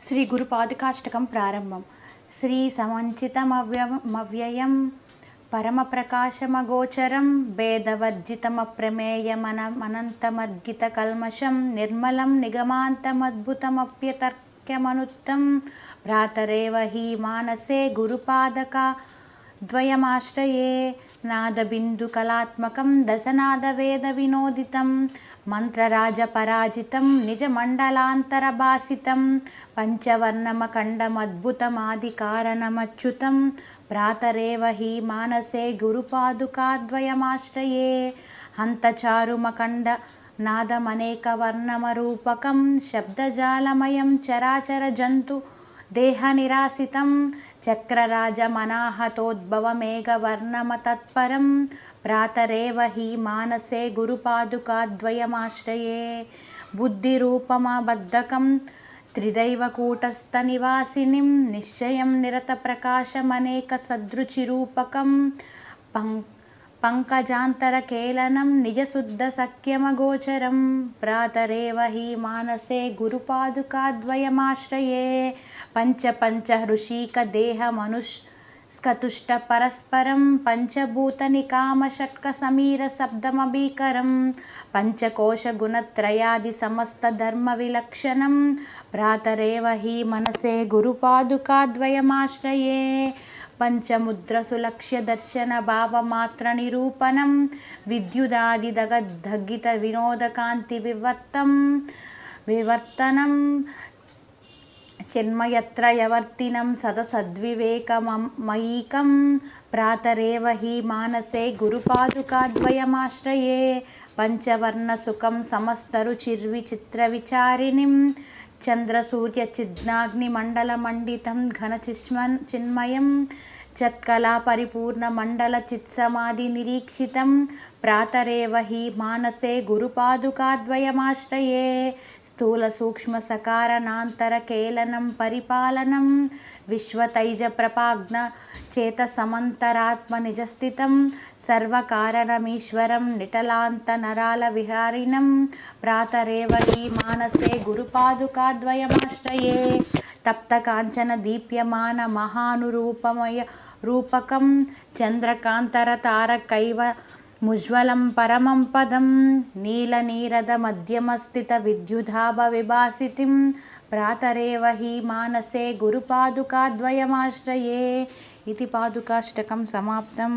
శ్రీ గురు పాదుకాష్టకం ప్రారంభం. శ్రీ సమంచితమవ్యయం పరమ ప్రకాశమగోచరం భేదవర్జితమప్రమేయమనంతమర్గిత కల్మషం నిర్మలం నిగమాంతమద్భుతమప్యతర్క్యమనుత్తం భ్రాతరేవ హి మానసే గురుపాదకా ద్వయమాశ్రయే నాదబిందుకలాత్మకం దశనాదవేద వినోదితం మంత్రరాజపరాజితం నిజమండలాంతరభాసితం పంచవర్ణమఖండమద్భుతమాదికారణమచ్యుతం భ్రాతరేవ హి మానసే గురుపాదుకాద్వయమాశ్రయే హంతచారుమఖండ నాదమనేకవర్ణమరూపకం శబ్దజాలమయం చరాచర జంతు దేహనిరాసితం చక్రరాజమనాహతోద్భవమేఘవర్ణమతత్పరం భ్రాతరేవ హి మానసే గురుపాదుకాద్వయమాశ్రయే బుద్ధిరూపమబద్ధకం త్రిదైవకూటస్థనివాసినిం నిశ్చయం నిరతప్రకాశమనేకసదృచిరూపకం పంకజాంతరకేళనం నిజశుద్ధసఖ్యమగోచరం భ్రాతరేవ హి మానసే గురుపాదుకాద్వయమాశ్రయే పంచపంచహృషీకదేహమనుష్కతుష్టపరస్పరం పంచభూతనికామషట్కసమీరశబ్దమభీకరం పంచకోశగుణత్రయాదిసమస్తధర్మవిలక్షణం భ్రాతరేవ హి మనసే గురుపాదుకాద్వయమాశ్రయే పంచముద్రసులక్ష్యదర్శన భావమాత్రనిరూపణం విద్యుదాదిదగద్ధగిత వినోదకాంతి వివర్తనం చిన్మయత్రయవర్తినం సదసద్వివేకమయీకం భ్రాతరేవ హి మానసే గురుపాదుకాద్వయమాశ్రయే పంచవర్ణసుఖం సమస్తరుచిర్విచిత్రవిచారిణిం చంద్రసూర్యచిద్నాగ్నిమండలమండితం ఘనచిన్మయం చత్కళాపరిపూర్ణమండలచిత్సమాధినిరీక్షితం భ్రాతరేవ హి మానసే గురుపాదుకాద్వయమాశ్రయే స్థూలసూక్ష్మసకారణాంతరకేళనం పరిపాలనం విశ్వతైజప్రపాజ్ఞ చేతసమంతరాత్మనిజస్థితం సర్వకారణమీశ్వరం నిటలాంతనరాల విహారిణం భ్రాతరేవ హి మానసే గురుపాదుకాద్వయమాశ్రయే తప్తకాంచన దీప్యమాన మహానురూపమయ రూపకం చంద్రకాంతరతారకైవ ముజ్వలం పరమం పదం నీలనీరద మధ్యమస్థిత విద్యుధాభ విభాసితిం భ్రాతరేవ హి మానసే గురుపాదుకాద్వయమాశ్రయే. ఇది పాదుకాష్టకం సమాప్తం.